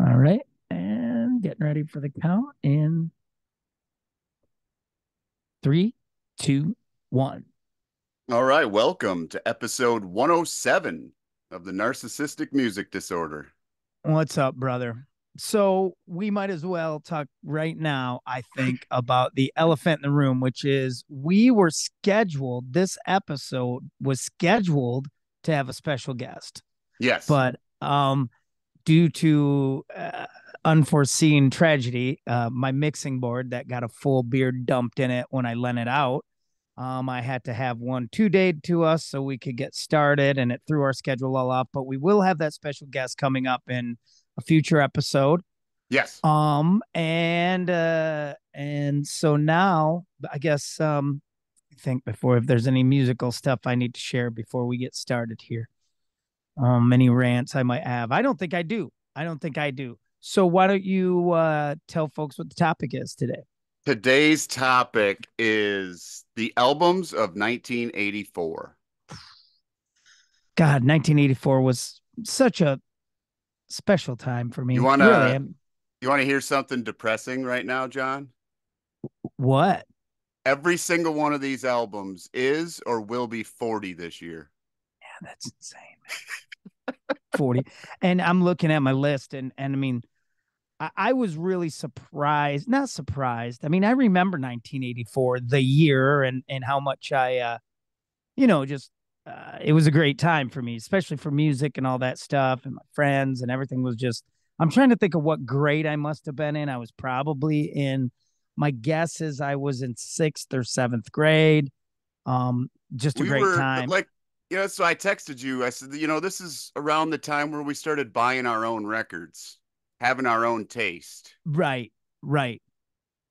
All right. And getting ready for the count in three, two, one. All right, welcome to episode 107 of the Narcissistic Music Disorder. What's up, brother? So we might as well talk right now, I think, about the elephant in the room, which is this episode was scheduled to have a special guest, Yes. but due to unforeseen tragedy, my mixing board that got a full beer dumped in it when I lent it out. I had to have one 2 day to us so we could get started, and it threw our schedule all off. But we will have that special guest coming up in a future episode. Yes. And so now I guess I think before if there's any musical stuff I need to share before we get started here. Any rants I might have. I don't think I do. I don't think I do. So why don't you tell folks what the topic is today? Today's topic is the albums of 1984. God, 1984 was such a special time for You me. want Really. to you want to hear something depressing right now, John? What? Every single one of these albums is or will be 40 this year. Yeah, that's insane. 40. And I'm looking at my list and I mean, I was really surprised, not surprised. I mean, I remember 1984, the year and how much just it was a great time for me, especially for music and all that stuff and my friends and everything was just, I'm trying to think of what grade I must have been in. I was probably in, my guess is I was in sixth or seventh grade. Just a We great were time. like, so I texted you. I said, this is around the time where we started buying our own records, having our own taste. Right, right.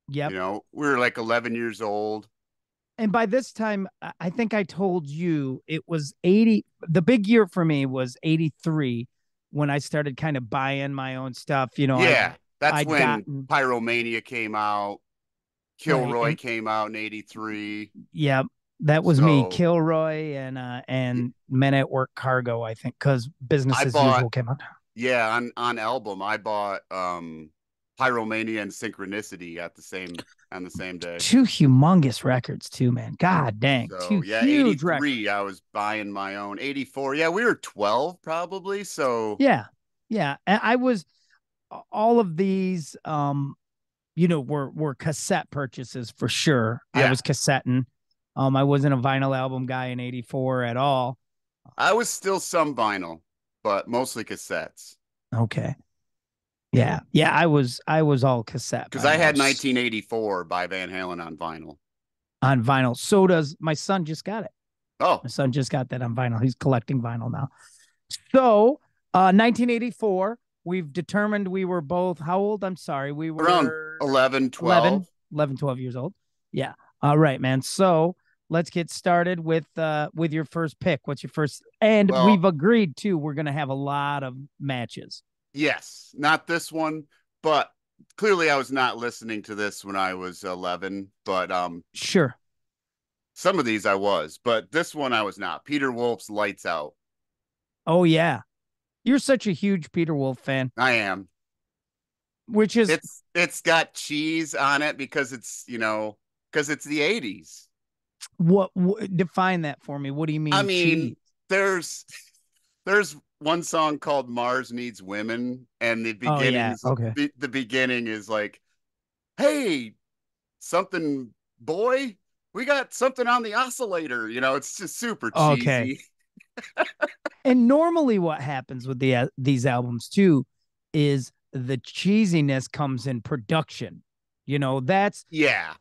Yep. We were like 11 years old. And by this time, I think I told you it was 80. The big year for me was 83 when I started kind of buying my own stuff. Yeah, that's I'd when gotten Pyromania came out, right. Kilroy And came out in 83. yeah, that was me, So Kilroy and Men at Work Cargo, I think, because Business I as bought, Usual came out. yeah, on album, I bought Pyromania and Synchronicity on the same day. Two humongous records, too, man. God dang, two So yeah, huge records. 83, I was buying my own. 84, yeah, we were 12 probably. So Yeah, yeah. And I was all of these were cassette purchases for sure. I yeah, was cassetting. I wasn't a vinyl album guy in 84 at all. I was still some vinyl, but mostly cassettes. Okay. Yeah. Yeah, I was all cassette Because by I now. had 1984 by Van Halen on vinyl. On vinyl. So does my son, just got it. Oh, My son just got that on vinyl. He's collecting vinyl now. So 1984, we've determined we were both how old? I'm sorry. We around were 11, 11, 12. 11, 12 years old. Yeah. All right, man. So let's get started with your first pick. What's your first? And Well, we've agreed too, we're gonna have a lot of matches. yes, not this one, but clearly I was not listening to this when I was 11, but Sure. some of these I was, but this one I was not. Peter Wolf's Lights Out. Oh yeah. You're such a huge Peter Wolf fan, I am. which is It's got cheese on it because it's the 80s. what define that for me. What do you I mean mean, cheese? there's there's one song called Mars Needs Women, and Oh yeah. Okay. the beginning is like, hey, something boy, we got something on the oscillator. It's just super Okay. cheesy. And normally what happens with these albums too is the cheesiness comes in production. That's Yeah.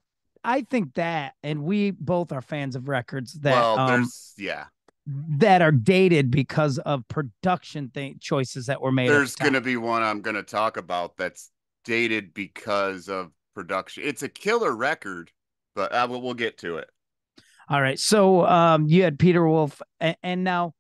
I think that, and we both are fans of records Well, yeah. that are dated because of production choices that were made at the There's time. gonna be one I'm gonna talk about that's dated because of production. It's a killer record, but we'll get to it. All right, so you had Peter Wolf, and now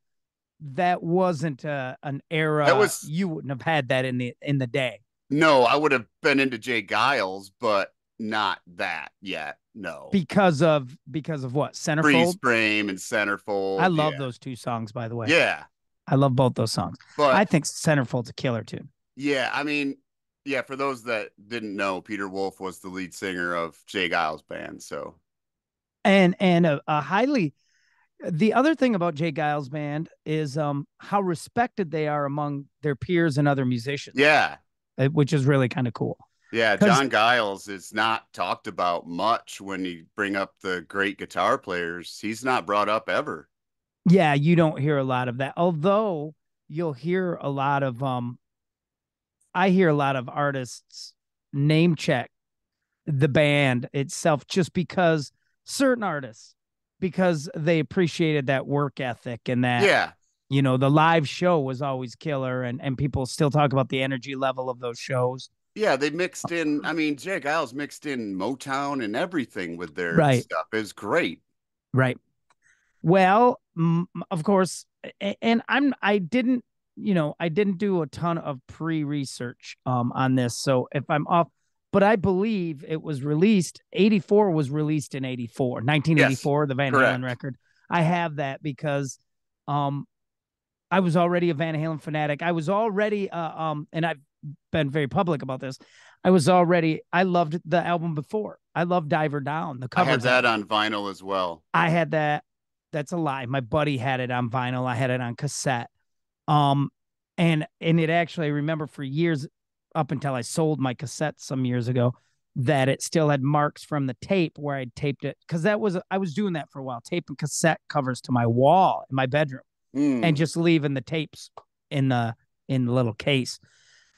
that wasn't an That era was you wouldn't have had that in the day No, I would have been into Jay Giles, but not that yet. No. because of what Freeze Centerfold. Frame and I Centerfold. love Yeah. those two songs, by the way. Yeah. I love both those songs. I But think Centerfold's a killer too. Yeah, I mean, yeah, for those that didn't know, Peter Wolf was the lead singer of Jay Giles' band. So, And a highly the other thing about Jay Giles' band is how respected they are among their peers and other musicians, yeah, which is really kind of cool. yeah, Because John Giles is not talked about much when you bring up the great guitar players. He's not brought up ever. yeah, you don't hear a lot of that. Although you'll hear a lot of I hear a lot of artists name check the band itself just because certain artists because they appreciated that work ethic and that Yeah, the live show was always killer and people still talk about the energy level of those shows. yeah, they mixed in. I mean, Jay Giles mixed in Motown and everything with their Right, stuff. Is great. right. Well, of course, and I didn't do a ton of pre-research on this. So if I'm off, but I believe it was released 84 was released in 84, Yes, 1984, the Van Halen correct. record. I have that because um I was already a Van Halen fanatic. I was already and I've been very public about this. I loved the album before. I loved Diver Down, the I had covers that album. on vinyl as well. I had that. That's a lie. My buddy had it on vinyl. I had it on cassette. Um, and it actually, I remember for years, up until I sold my cassette some years ago, that it still had marks from the tape where I taped it because I was doing that for a while, taping cassette covers to my wall in my bedroom and Mm. just leaving the tapes in the little case.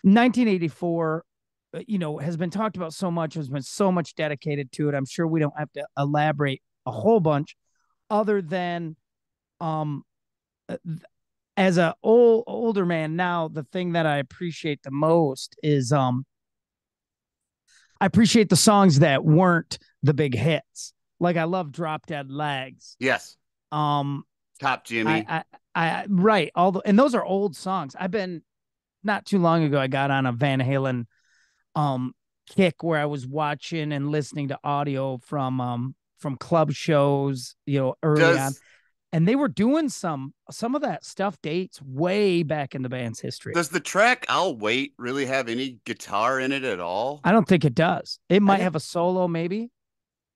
1984 has been talked about so much, has been so much dedicated to it. I'm sure we don't have to elaborate a whole bunch other than um as a older man now, the thing that I appreciate the most is I appreciate the songs that weren't the big hits. Like I love Drop Dead Legs. Yes, Um Top I Jimmy. I right, all the and those are old songs. I've been not too long ago I got on a Van Halen um kick where I was watching and listening to audio from club shows, early on. Does And they were doing some of that stuff dates way back in the band's history. does the track "I'll Wait" really have any guitar in it at all? I don't think it does. It I might didn't. have a solo, maybe.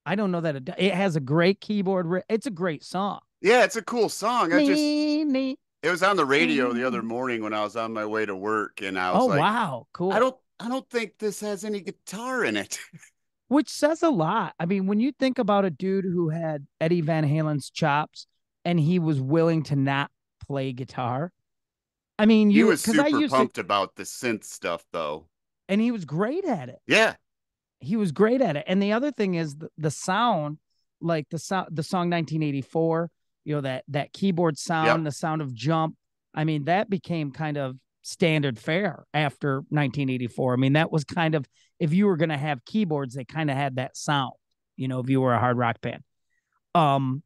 I don't know that it has a great keyboard. It's a great song. Yeah, it's a cool song. Me, me. It was on the radio the other Mm. morning when I was on my way to work, and I Oh was like, wow, cool. I don't think this has any guitar in it. Which says a lot. I mean, when you think about a dude who had Eddie Van Halen's chops and he was willing to not play guitar. I mean, He you was because I super used to, pumped about the synth stuff, though. and he was great at it. Yeah, He was great at it. And the other thing is the sound, like the song 1984, that keyboard yep. sound, the sound of Jump. I mean, that became kind of standard fare after 1984. I mean, that was kind of if you were going to have keyboards, they kind of had that sound. If you were a hard rock band. Um,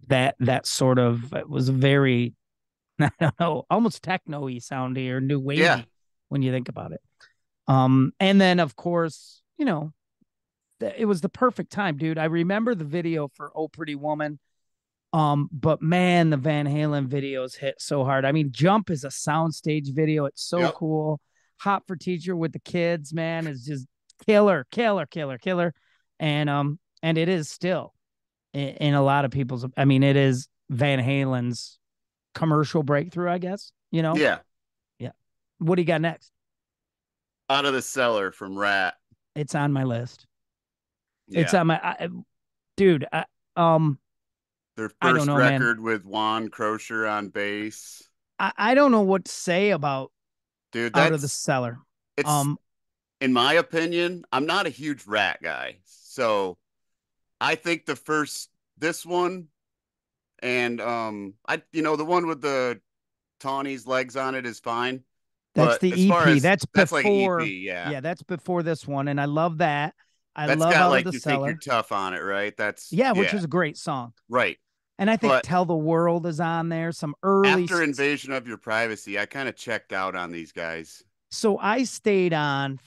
that sort of it was very I don't know, almost techno-y soundy or new Yeah. wavy when you think about it. And then of course, it was the perfect time, dude. I remember the video for "Oh Pretty Woman." But man, the Van Halen videos hit so hard. I mean, "Jump" is a soundstage video. It's so Yep. cool. "Hot for Teacher" with the kids, man, is just killer, killer, killer, killer. And it is still in a lot of people's. I mean, it is Van Halen's commercial breakthrough, I guess. Yeah. Yeah. What do you got next? Out of the Cellar from Rat. It's on my list. It's Yeah. on dude. Um, Their I don't first know, man. record with Juan Crozier on bass. I don't know what to say about Dude, "Out of the Cellar." it's, Um, in my opinion, I'm not a huge Rat guy. So I think this one, and the one with the Tawny's legs on it is fine. that's But the as far EP. as that's like an EP, yeah. Yeah, that's before this one, and I love that. I That's love got "Out of like the You Think You're Cellar." Tough on it, right? That's Yeah, which yeah, is a great song. right. And I think But "Tell the World" is on there. Some early. after Invasion of Your Privacy, I kind of checked out on these guys. So I stayed on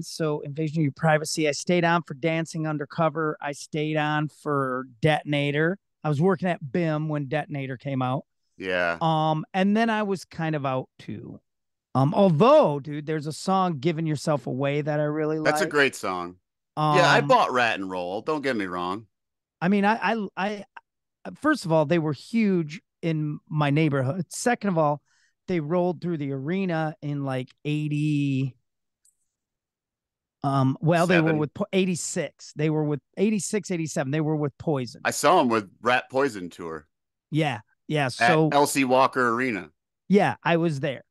so "Invasion of Your Privacy." I stayed on for "Dancing Undercover." I stayed on for "Detonator." I was working at BIM when "Detonator" came out. Yeah. And then I was kind of out too. Although, dude, there's a song "Giving Yourself Away" that I really That's a like. great song. Yeah, I Um, bought Rat and Roll. Don't get me wrong. I mean, first of all, they were huge in my neighborhood. Second of all, they rolled through the arena in like 80. Well, they were 7. with 86. They were with 86, 87. They were with Poison. I saw him with Rat Poison Tour Yeah. Yeah. at So, LC Walker Arena. yeah, I was there.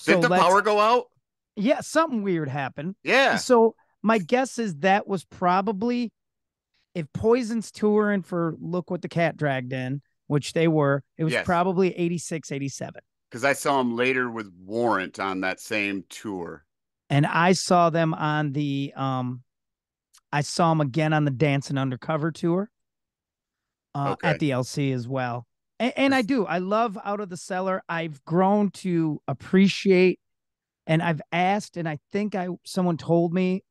Didn't So the let's, power go out? yeah, something weird happened. Yeah. So my guess is that was probably if Poison's touring for Look What the Cat Dragged In, which they were, it was Yes. probably 86, 87. Because I saw him later with Warrant on that same tour. And I saw them on I saw them again on the Dancing Undercover tour at Okay. the LC as well. And I do. I love Out of the Cellar. I've grown to appreciate, and I've asked, and I think someone told me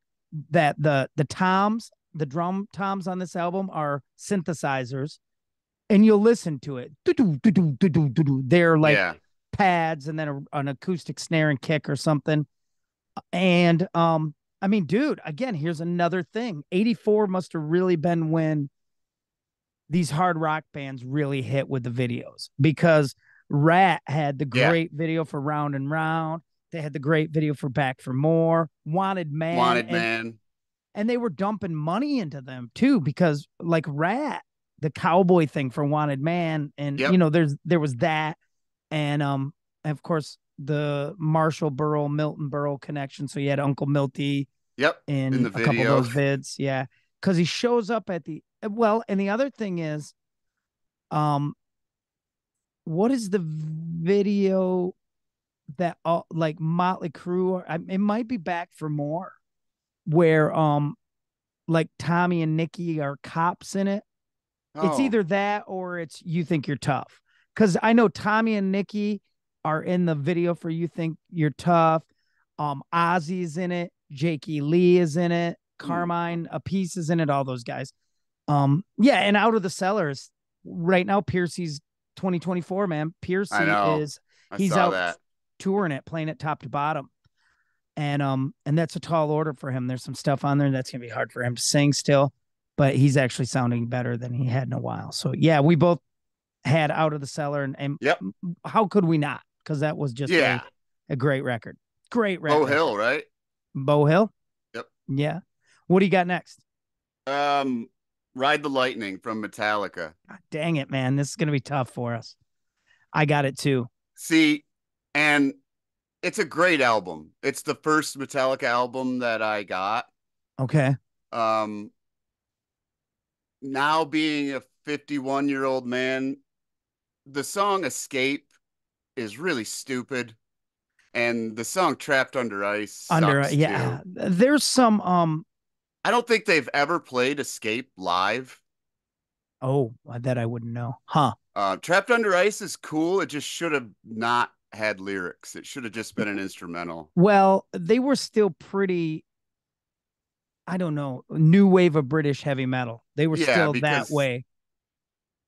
that the toms, the drum toms on this album are synthesizers, and you'll listen to it. They're like Yeah. pads and then an acoustic snare and kick or something. And I mean, dude, again, here's another thing. 84 must have really been when these hard rock bands really hit with the videos, because Rat had the Yeah. great video for Round and Round. They had the great video for Back for More, Wanted Man, Wanted and Man. they were dumping money into them too, because like Rat, the cowboy thing for Wanted Man, and Yep. there was that, and of course the Marshall Burrow Milton Burrow connection. So you had Uncle Milty Yep. In in the a couple of video. those vids, yeah, because he shows up at the well. And the other thing is, um, what is the video that like Motley Crue? It might be Back for More, where like Tommy and Nikki are cops in it. It's Oh. either that or it's You Think You're Tough. Because I know Tommy and Nikki are in the video for You Think You're Tough. Ozzy's in it. Jakey Lee is in it. Hmm. Carmine a piece is in it. All those guys. Yeah, and Out of the Cellars right now. Piercy's 2024, man. I Piercy know. is I he's saw out that. touring it, playing it top to bottom. And that's a tall order for him. There's some stuff on there that's gonna be hard for him to sing still, but he's actually sounding better than he had in a while. So yeah, we both had Out of the Cellar, and Yep. how could we not? Because that was just Yeah. a great record. Great rat Bo record. Hill, right? Bo Hill. Yep. Yeah. What do you got next? Um, Ride the Lightning from Metallica. God, dang it, man. This is gonna be tough for us. I got it too. See, and it's a great album. It's the first Metallica album that I got. Okay. Um, Now being a 51-year-old man, the song Escape is really stupid. And the song Trapped Under Ice Under sucks yeah. too. There's some I don't think they've ever played Escape live. oh, that I wouldn't know. Huh. Trapped Under Ice is cool. It just should have not had lyrics. It should have just been an instrumental. Well, they were still pretty, I don't know, new wave of British heavy metal. They were Yeah, still that because way,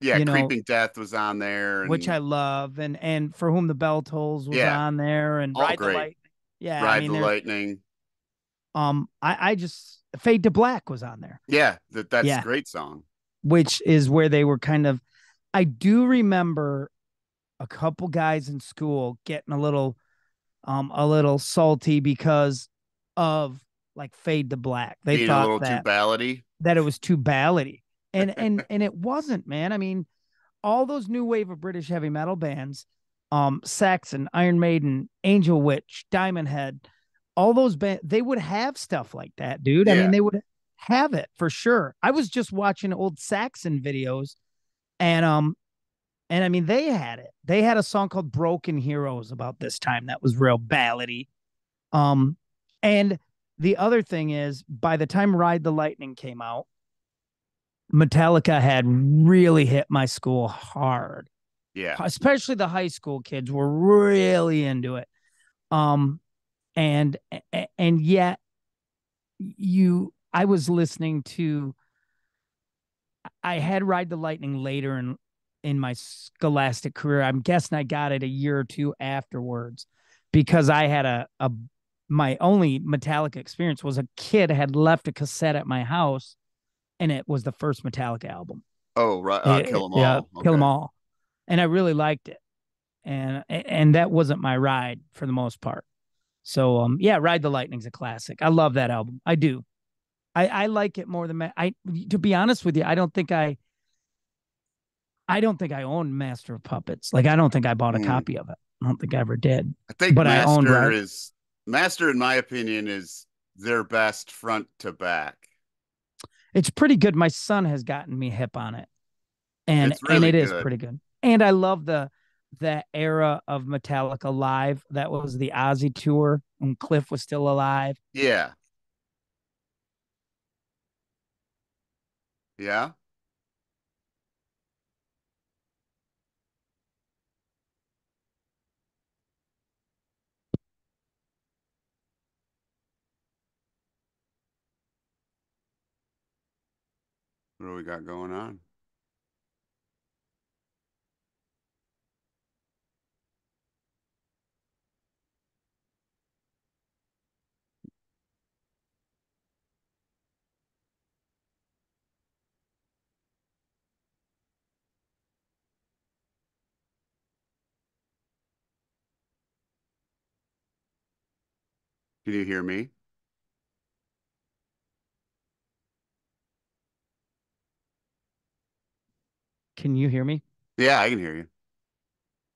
yeah, you know, Creeping Death was on there, which and I love, and For Whom the Bell Tolls was yeah, on there, and all Ride the great. Light. Yeah, I Ride mean the there's Lightning. I just Fade to Black was on there. Yeah, that's a Yeah, great song. which is where they were kind of, I do remember a couple guys in school getting a little salty because of like Fade to Black. They Being a thought little too ballady. that it was too ballady. And it wasn't, man. I mean, all those new wave of British heavy metal bands, Saxon, Iron Maiden, Angel Witch, Diamond Head, all those bands, they would have stuff like that, dude. I mean, Yeah, they would have it for sure. I was just watching old Saxon videos, and I mean, they had it. They had a song called Broken Heroes about this time that was real ballady. Um, and the other thing is, by the time Ride the Lightning came out, Metallica had really hit my school hard. yeah. Especially the high school kids were really into it. Um, and yet I was listening to, I had Ride the Lightning later in my scholastic career. I'm guessing I got it a year or two afterwards because I had a my only Metallica experience was a kid had left a cassette at my house and it was the first Metallica album. Oh, right. Kill them Yeah, all. Kill 'Em Okay. All. And I really liked it. And that wasn't my ride for the most part. So yeah, Ride the Lightning's a classic. I love that album. I do. I like it more than I to be honest with you, I don't think I owned Master of Puppets. Like I don't think I bought a Hmm. copy of it. I don't think I ever did. I think But I owned Ride. Master, in my opinion, is their best front to back. It's pretty good. My son has gotten me hip on it. And It's and really it is good. pretty good. And I love the era of Metallica live. That was the Ozzy tour when Cliff was still alive. Yeah. Yeah. What do we got going on? Can you hear me? Can you hear me? Yeah, I can hear you.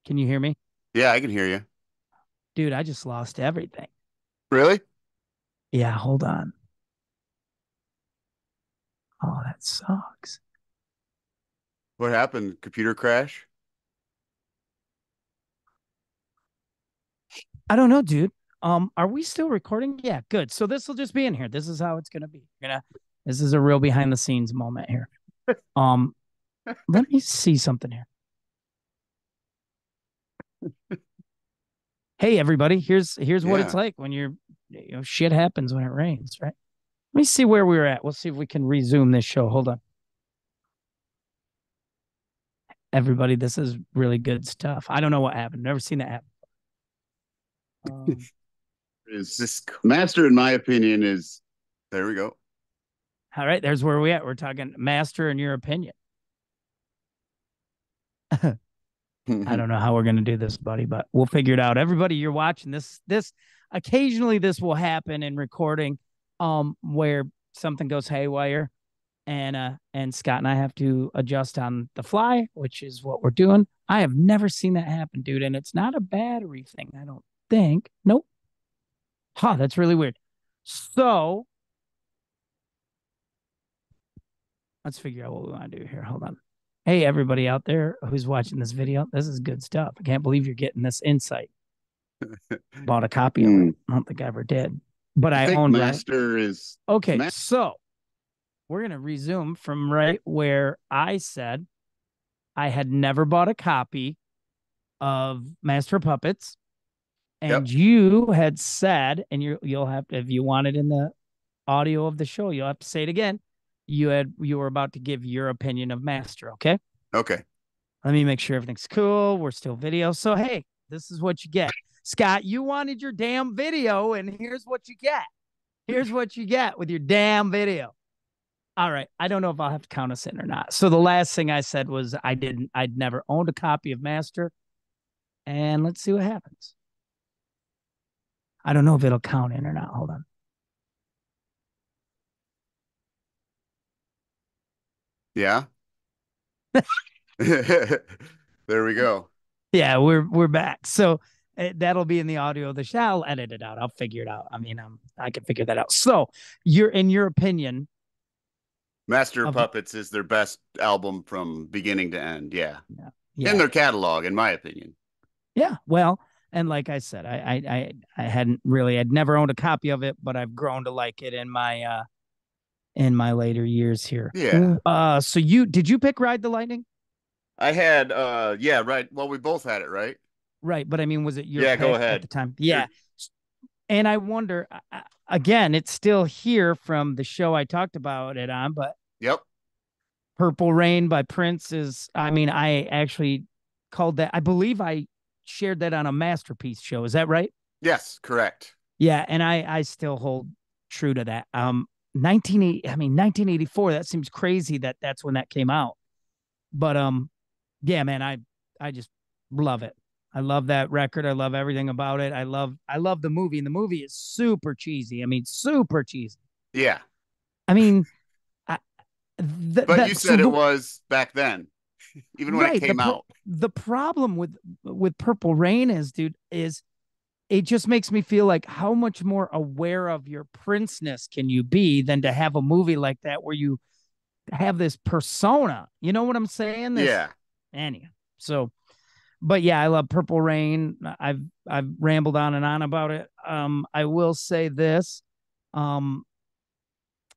Can you hear me? Yeah, I can hear you. Dude, I just lost everything. Really? Yeah, hold on. Oh, that sucks. What happened? Computer crash? I don't know, dude. Are we still recording? Yeah, good. So this will just be in here. This is how it's gonna be. This is a real behind the scenes moment here. Um, let me see something here. Hey everybody, here's what it's Yeah. like when shit happens when it rains, right? Let me see where we were at. We'll see if we can resume this show. Hold on. Everybody, this is really good stuff. I don't know what happened. Never seen that happen. Is this Master, in my opinion, is there we go. All right, there's where we at. We're talking Master in your opinion. I don't know how we're going to do this, buddy, but we'll figure it out. Everybody, you're watching this occasionally this will happen in recording where something goes haywire and Scott and I have to adjust on the fly, which is what we're doing. I have never seen that happen, dude, and it's not a battery thing, I don't think. Nope. Huh, that's really weird. So, let's figure out what we want to do here. Hold on. Hey, everybody out there who's watching this video, this is good stuff. I can't believe you're getting this insight. Bought a copy of it. Hmm. I don't think I ever did, but I I think owned Right. Master is Okay, Ma- so we're going to resume from right where I said I had never bought a copy of Master of Puppets. Yep. And you had said, and you'll have to, if you want it in the audio of the show, you'll have to say it again. You were about to give your opinion of Master, okay? Okay. Let me make sure everything's cool. We're still video. So hey, this is what you get. Scott, you wanted your damn video, and here's what you get. Here's what you get with your damn video. All right. I don't know if I'll have to count us in or not. So the last thing I said was I'd never owned a copy of Master. And let's see what happens. I don't know if it'll count in or not. Hold on. Yeah. There we go. Yeah, we're back. So that'll be in the audio of the show. I'll edit it out. I'll figure it out. I mean, I can figure that out. So you're in your opinion Master of of the Puppets is their best album from beginning to end. Yeah. yeah, In yeah, their catalog, in my opinion. yeah. Well, and like I said, I hadn't really I'd never owned a copy of it, but I've grown to like it in my later years here. Yeah. So you pick Ride the Lightning? I had yeah, right. Well, we both had it, right? Right, but I mean, was it your Yeah, go pick at ahead. the time? You're Yeah. And I wonder again, it's still here from the show I talked about it on, but Yep. Purple Rain by Prince is, I mean, I actually called that, I believe I shared that on a Masterpiece show. Is that right? Yes, correct. Yeah, and I still hold true to that. 1980, I mean 1984, that seems crazy that that's when that came out. But yeah, man, I just love it. I love that record. I love everything about it. I love the movie, and the movie is super cheesy. I mean, super cheesy. Yeah. I mean, But you that so said it the was back then, even when it right came out. the problem with Purple Rain is, dude, is it just makes me feel like how much more aware of your princeness can you be than to have a movie like that where you have this persona. You know what I'm saying? This Yeah. anyhow. So, but yeah, I love Purple Rain. I've rambled on and on about it. I will say this. Um,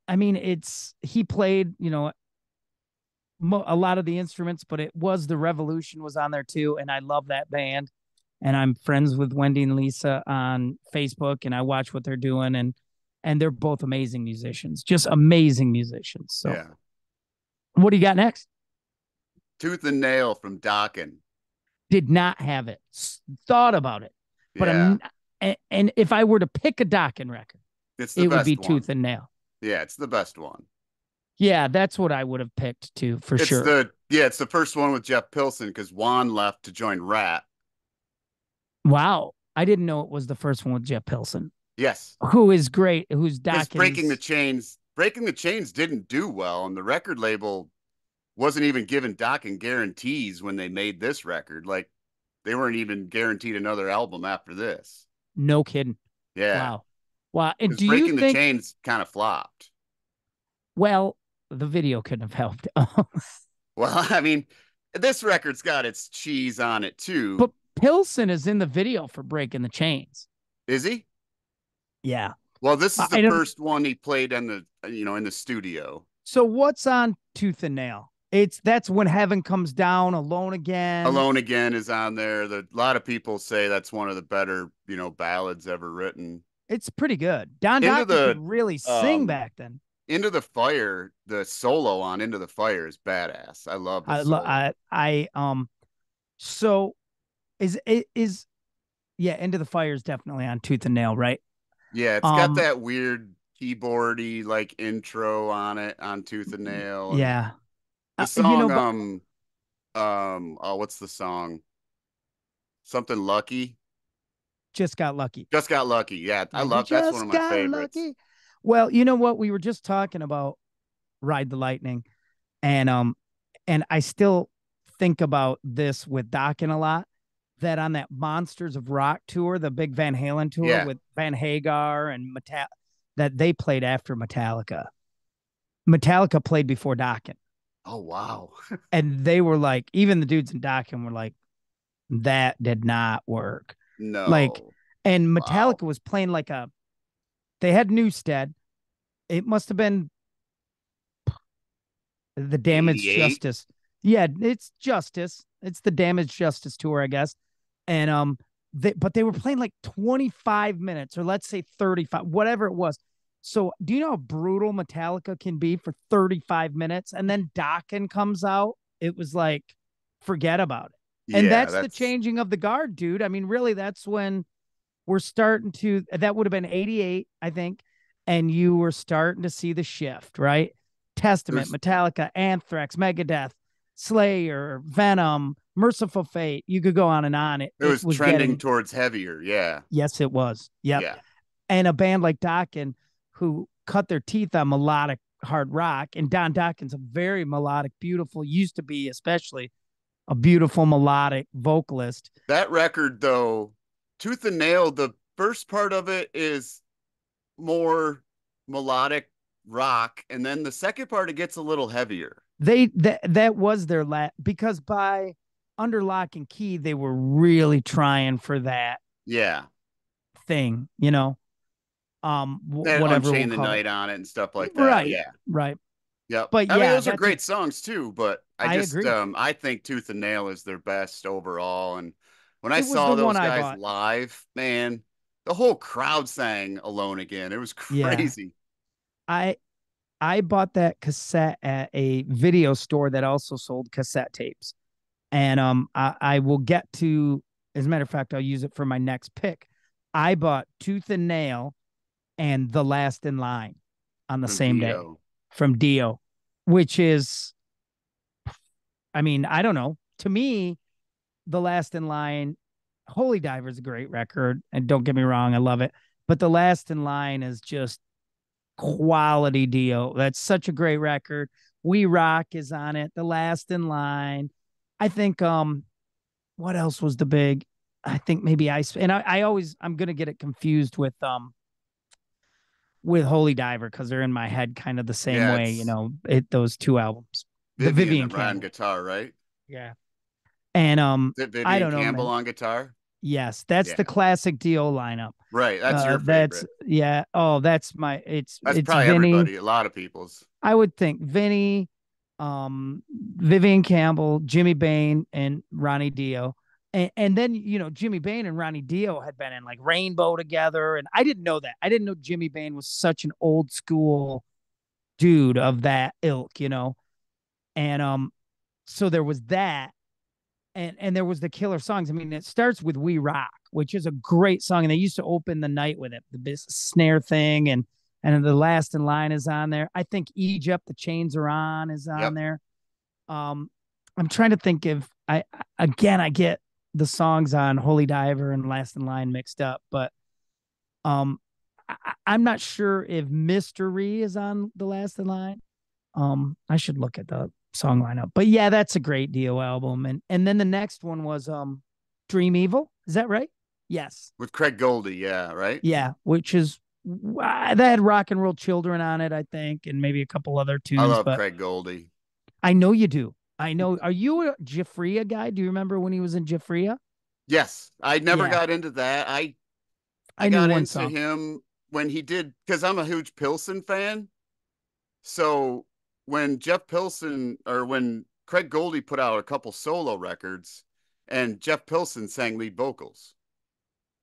I mean, it's he played, a lot of the instruments, but it was the Revolution was on there too, and I love that band. And I'm friends with Wendy and Lisa on Facebook, and I watch what they're doing, and they're both amazing musicians, just amazing musicians. So, Yeah. what do you got next? Tooth and Nail from Dokken. Did not have it. Thought about it, but Yeah. and if I were to pick a Dokken record, It's the it would be best one. Tooth and Nail. Yeah, it's the best one. Yeah, that's what I would have picked too, for It's sure. the first one with Jeff Pilson because Juan left to join Rat. Wow, I didn't know it was the first one with Jeff Pilson, Yes. who is great, who's Because Dokken's. Breaking the Chains didn't do well, and the record label wasn't even giving Dokken guarantees when they made this record. Like they weren't even guaranteed another album after this. No kidding. Yeah. Wow. Wow. And Because do you Breaking the think, Chains kind of flopped. well, the video couldn't have helped. Well, I mean, this record's got its cheese on it too. But Pilson is in the video for Breaking the Chains. Is he? Yeah. Well, this is the I don't. first one he played in the studio. So what's on Tooth and Nail? That's when heaven comes down, alone again. Alone Again is on there. A lot of people say that's one of the better, ballads ever written. It's pretty good. Don Into Dokken could the really sing um back then. Into the Fire, the solo on Into the Fire is badass. I love the solo. So is yeah, Into the Fire is definitely on Tooth and Nail, right? Yeah, it's got Um, that weird keyboardy like intro on it on Tooth and Nail and yeah. the You know, song but oh what's the song? Something Lucky. just got lucky. Just Got Lucky. Yeah, I Yeah, you love that's one of just my got favorites. lucky. Well, you know what? We were just talking about Ride the Lightning, and I still think about this with Dokken a lot. That on that Monsters of Rock tour, the big Van Halen tour Yeah. with Van Hagar and that they played after Metallica. Metallica played before Dokken, Oh wow. and they were like, even the dudes in Dokken were like, that did not work. Like, No. and Wow. Metallica was playing they had Newstead. It must have been the Damaged 88. Justice. Yeah, it's Justice. It's the Damaged Justice tour, I guess. And but they were playing like 25 minutes or let's say 35, whatever it was. So do you know how brutal Metallica can be for 35 minutes? And then Dokken comes out. It was like, forget about it. And Yeah, that's the that's changing of the guard, dude. I mean, really, that's when we're starting to, that would have been 88, I think. And you were starting to see the shift, right? Testament, there's Metallica, Anthrax, Megadeth, Slayer, Venom, Merciful Fate. You could go on and on. It, it it was was trending getting, towards heavier. Yeah. yes, it was. Yep. Yeah. And a band like Dokken, who cut their teeth on melodic hard rock, and Don Dokken's a very melodic, beautiful, used to be especially a beautiful melodic vocalist. That record though, Tooth and Nail, the first part of it is more melodic rock, and then the second part it gets a little heavier. That was their because by Under Lock and Key they were really trying for that Yeah. thing, They had whatever we'll Unchain the call it. Night on it and stuff like that. Right, Yeah. right. Yep. But I mean, yeah, those are great songs too, but I agree. I think Tooth and Nail is their best overall. And when I It was the saw one those I guys bought. live, man, the whole crowd sang Alone Again. It was Yeah, crazy. I I bought that cassette at a video store that also sold cassette tapes. And I will get to, as a matter of fact, I'll use it for my next pick. I bought Tooth and Nail and The Last in Line on the from same day Dio. from Dio, which is, I mean, I don't know. To me, The Last in Line, Holy Diver is a great record. And don't get me wrong, I love it. But The Last in Line is just quality Dio. That's such a great record. We Rock is on it. The Last in Line. I think what else was the big? I think maybe I always I'm gonna get it confused with Holy Diver because they're in my head kind of the same Yeah, way, it's those two albums. The Vivian Vivian that on Campbell. guitar, right? Yeah. And Is it I Vivian don't know, Campbell man. on guitar? Yes, that's Yeah. the classic Dio lineup. Right. That's your That's favorite. yeah. Oh, that's my That's it's probably Vinny. everybody, a lot of people's. I would think Vinny, Vivian Campbell, Jimmy Bain, and Ronnie Dio. And then, Jimmy Bain and Ronnie Dio had been in like Rainbow together. And I didn't know that. I didn't know Jimmy Bain was such an old school dude of that ilk. And so there was that. And there was the killer songs. I mean, it starts with We Rock, which is a great song. And they used to open the night with it, the snare thing, and The Last in Line is on there. I think Egypt, The Chains Are On is on Yep. there. Um, I'm trying to think if I get the songs on Holy Diver and Last in Line mixed up, but um, I'm not sure if Mystery is on The Last in Line. I should look at the song lineup. But yeah, that's a great Dio album. And then the next one was Dream Evil. Is that right? Yes. With Craig Goldie, yeah, right? Yeah, which is that had Rock and Roll Children on it, I think, and maybe a couple other I tunes, love but Craig Goldie. I know you do. I know. Are you a Jafria guy? Do you remember when he was in Jafria? Yes. I never Yeah, got into that. I I knew got one into song. him when he did because I'm a huge Pilsen fan. So when Jeff Pilson or when Craig Goldie put out a couple solo records and Jeff Pilson sang lead vocals.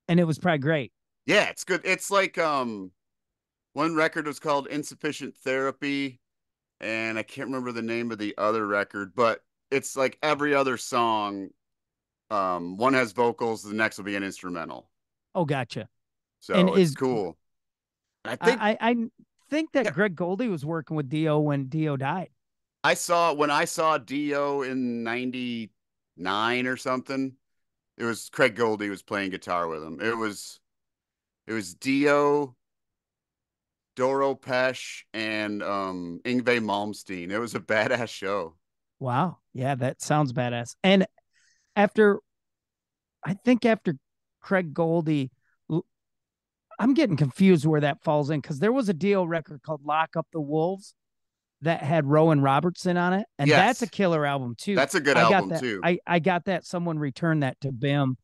And it was probably great. Yeah, it's good. It's like one record was called Insufficient Therapy and I can't remember the name of the other record, but it's like every other song one has vocals, the next will be an instrumental. Oh, gotcha. And So it's is cool. I think I think that Greg Goldie was working with Dio when Dio died. I saw when I saw Dio in '99 or something. It was Craig Goldie was playing guitar with him. It was Dio, Doro Pesh, and Yngwie Malmsteen. It was a badass show. Wow. Yeah, that sounds badass. And after I think after Craig Goldie, I'm getting confused where that falls in because there was a Dio record called Lock Up the Wolves that had Rowan Robertson on it, and that's a Yes, killer album too. that's a good I got album that. too. I got that. Someone returned that to BIM.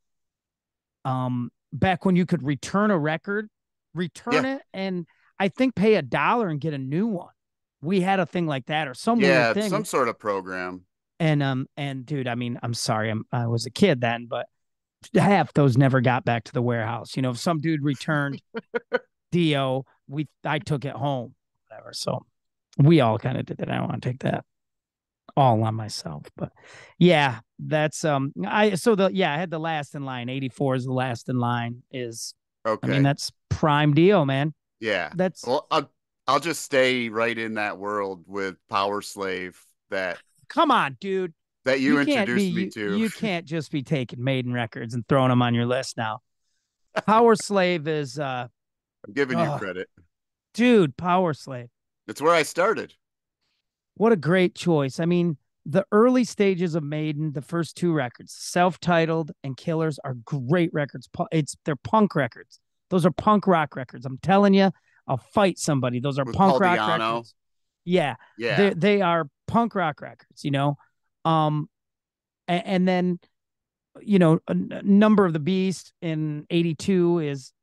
Back when you could return a record, return Yeah, it, and I think pay $1 and get a new one. We had a thing like that, or some weird yeah, some thing. sort of program. And dude, I mean, I'm sorry, I was a kid then, but half those never got back to the warehouse. If some dude returned Dio, I took it home, whatever. So we all kind of did that. I don't want to take that all on myself, but yeah, that's I had the Last in Line. 84 is the Last in Line. I mean, Okay, that's prime Dio, man. yeah. That's Well, I'll just stay right in that world with Power Slave come on, dude. that You you can't be introduced me you to. you can't just be taking Maiden records and throwing them on your list now. Power Slave is I'm giving you oh, credit. dude, Power Slave. It's where I started. What a great choice. I mean, the early stages of Maiden, the first two records, self-titled and Killers, are great records. They're punk records. Those are punk rock records. I'm telling you, I'll fight somebody. Those are With punk Paul rock Diano. records. Yeah, Yeah. they are punk rock records. Um, and then a Number of the Beast in '82 is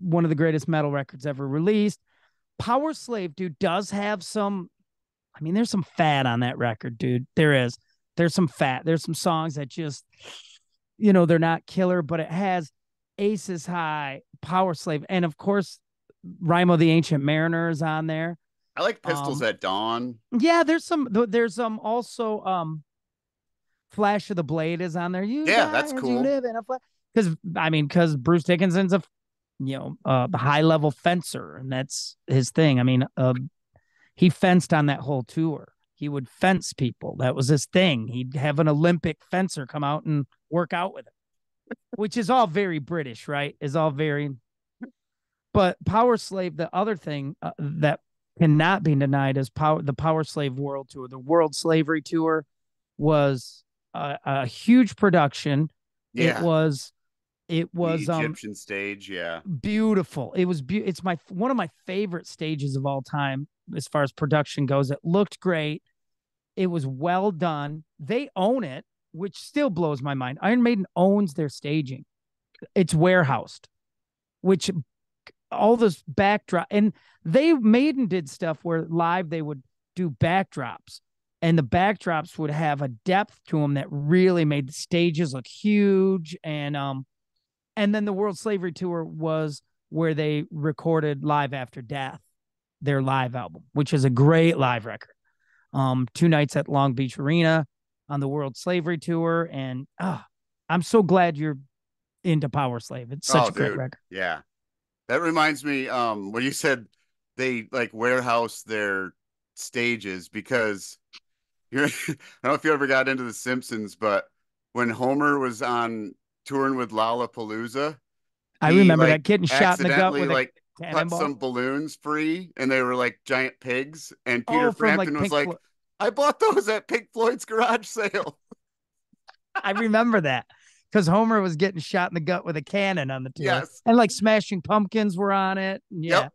one of the greatest metal records ever released. Power Slave, dude, does have some. I mean, there's some fat on that record, dude. There is. There's some fat. There's some songs that just, they're not killer, but it has Aces High, Power Slave, and of course, Rimo the Ancient Mariner is on there. I like Pistols Um, at Dawn. yeah, there's also Flash of the Blade is on there. You Yeah, die that's as you cool. live in a flash. Because Bruce Dickinson's a high level fencer, and that's his thing. I mean, he fenced on that whole tour. He would fence people. That was his thing. He'd have an Olympic fencer come out and work out with him, which is all very British, right? Is all very. But Power Slave, the other thing that cannot be denied is the Power Slave World Tour, the World Slavery Tour, was a huge production. It Yeah, was it the was Egyptian stage. Yeah, beautiful. It's my one of my favorite stages of all time as far as production goes. It looked great. It was well done. They own it, which still blows my mind. Iron Maiden owns their staging. It's warehoused, which all this backdrop, and they Maiden did stuff where live they would do backdrops, and the backdrops would have a depth to them that really made the stages look huge. And then the World Slavery Tour was where they recorded Live After Death, their live album, which is a great live record. 2 nights at Long Beach Arena on the World Slavery Tour, and I'm so glad you're into Power Slave. It's such oh a great dude, record. yeah. That reminds me, when you said they like warehouse their stages because you're I don't know if you ever got into The Simpsons, but when Homer was on touring with Lollapalooza, I he remember like that getting shot in the gut accidentally with a like cut cannonball. some balloons free and they were like giant pigs. And Peter Oh, from like Frampton was Pink like, Floyd. I bought those at Pink Floyd's garage sale. I remember that because Homer was getting shot in the gut with a cannon on the tour, Yes. and like Smashing Pumpkins were on it. Yep. Yeah,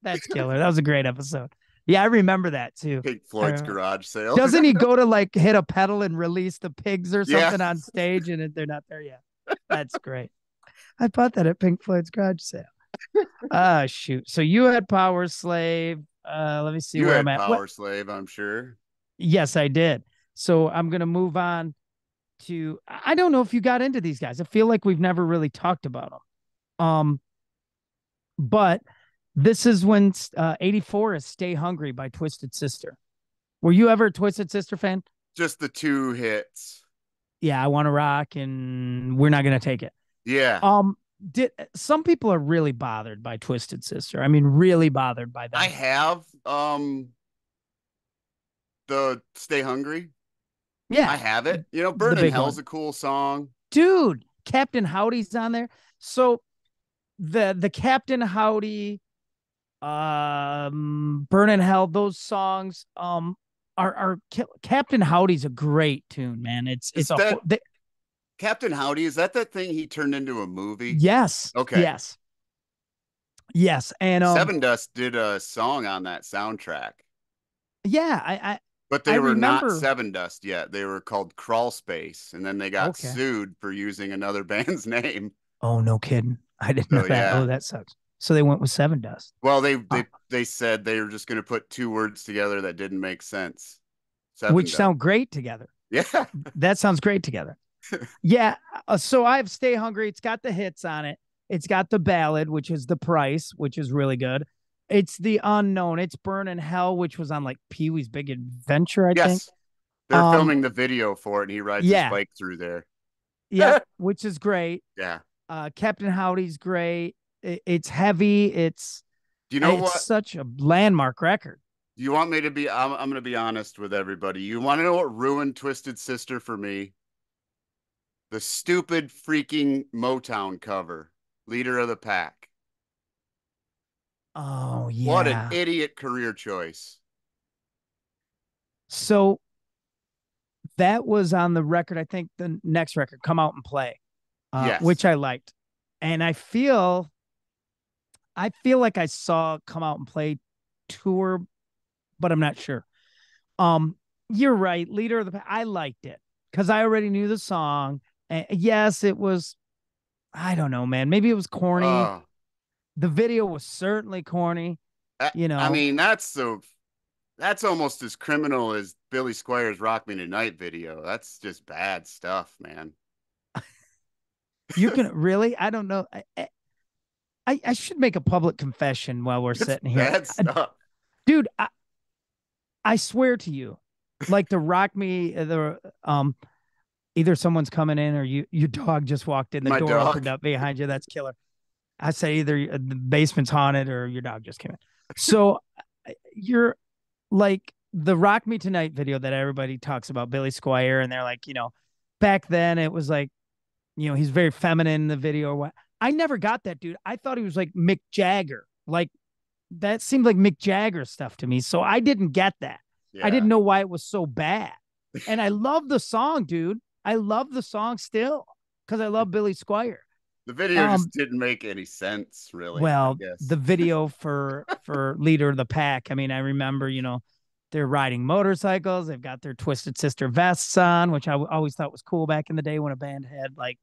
that's killer. That was a great episode. Yeah, I remember that too. Pink I Floyd's remember. garage sale. Doesn't he go to like hit a pedal and release the pigs or Yeah. something on stage, and they're not there yet? That's great. I bought that at Pink Floyd's garage sale. Shoot. So you had Power Slave. Let me see You where I'm had at. What? Power Slave, I'm sure. Yes, I did. So I'm gonna move on to. I don't know if you got into these guys. I feel like we've never really talked about them. But this is when 84 is Stay Hungry by Twisted Sister. Were you ever a Twisted Sister fan? Just the two hits. Yeah, I want to rock and we're not going to take it. Yeah. Um, did some people are really bothered by Twisted Sister? I mean, really bothered by I them. have the Stay Hungry. I Yeah, have it. You know, the Burn in big Hell's one. a cool song. Dude, Captain Howdy's on there. So the Captain Howdy Burn in Hell, those songs are Captain Howdy's a great tune, man. Is that Captain Howdy? Is that thing he turned into a movie? yes, Okay. yes, yes. And Seven Dust did a song on that soundtrack, yeah, but I they were not remember. Seven Dust yet. They were called Crawl Space, and then they got Okay. sued for using another band's name. Oh, no kidding. I didn't know So that. Oh, yeah. that sucks. So they went with Seven Dust. Well, they Uh, they they said they were just going to put two words together that didn't make sense. Seven which Dust. sound great together. Yeah. That sounds great together. Yeah. So I have Stay Hungry. It's got the hits on it. It's got the ballad, which is The Price, which is really good. It's The Unknown. It's Burn in Hell, which was on like Pee Wee's Big Adventure, I think. Yes. They're Um, filming the video for it, and he rides his yeah. bike through there. Yep. Which is great. Yeah. Captain Howdy's great. It's heavy. Do you know It's what? such a landmark record. Do you want me to be? I'm going to be honest with everybody. You want to know what ruined Twisted Sister for me? The stupid freaking Motown cover, Leader of the Pack. Oh What an yeah. idiot career choice. So that was on the record. I think the next record, Come Out and Play, which Yes. I liked. And I feel like I saw Come Out and Play tour, but I'm not sure. You're right. Leader of the Pack. I liked it because I already knew the song. And yes, it was, I don't know, man. Maybe it was corny. Uh, The video was certainly corny, I, you I know. mean, that's almost as criminal as Billy Squire's "Rock Me Tonight" video. That's just bad stuff, man. You can really, I don't know. I should make a public confession while we're It's sitting here. bad stuff. Dude, I swear to you, like the rock me, either someone's coming in or your dog just walked in, the My door opened dog. up behind you. That's killer. I say either the basement's haunted or your dog just came in. So you're like the Rock Me Tonight video that everybody talks about, Billy Squire, and they're like, back then it was like, he's very feminine in the video or what. I never got that, dude. I thought he was like Mick Jagger. Like that seemed like Mick Jagger stuff to me. So I didn't get that. I Yeah. didn't know why it was so bad. And I love the song, dude. I love the song still because I love Billy Squire. The video just Um, didn't make any sense, really, I well, guess. the video for Leader of the Pack. I mean, I remember, they're riding motorcycles. They've got their Twisted Sister vests on, which I always thought was cool back in the day when a band had like,